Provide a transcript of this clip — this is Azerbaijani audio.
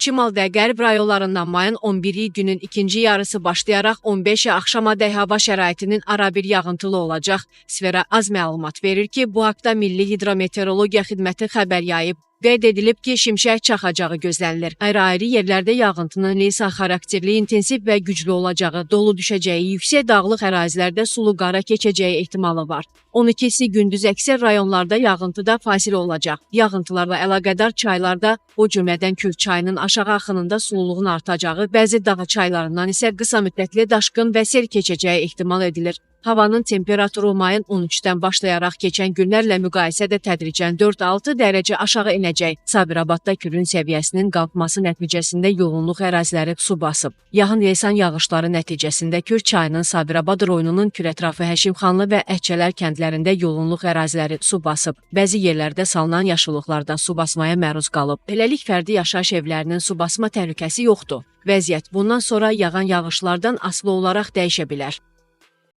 şimal və qərb rayonlarından mayın 11-i günün ikinci yarısı başlayaraq 15-i axşamadək hava şəraitinin arabir yağıntılı olacaq. Sfera az məlumat verir ki, bu haqda Milli Hidrometeorologiya Xidməti xəbər yayıb. Qeyd edilib ki, şimşək çaxacağı gözlənilir. Ayrı-ayrı yerlərdə yağıntının leysan xarakterli, intensiv və güclü olacağı, dolu düşəcəyi, yüksək dağlıq ərazilərdə sulu qara keçəcəyi ehtimalı var. 12-si gündüz əksər rayonlarda yağıntıda fasilə olacaq. Yağıntılarla əlaqədar çaylarda, o cümlədən Kür çayının aşağı axınında sululuğun artacağı, bəzi dağ çaylarından isə qısa müddətli daşqın və sel keçəcəyi ehtimal edilir. Havanın temperaturu mayın 13-dən başlayaraq keçən günlərlə müqayisədə tədricən 4-6 dərəcə aşağı enəcək. Sabirabadda Kürün səviyyəsinin qalxması nəticəsində yoğunluq əraziləri su basıb. Yaxın leysan yağışları nəticəsində Kür çayının Sabirabad rayonunun Kürətrafı Həşimxanlı və Əhçələr kəndlərində yoğunluq əraziləri su basıb. Bəzi yerlərdə salınan yaşıllıqlarda su basmaya məruz qalıb. Beləlik fərdi yaşayış evlərinin su basma təhlükəsi yoxdur. Vəziyyət bundan sonra yağan yağışlardan asılı olaraq dəyişə bilər.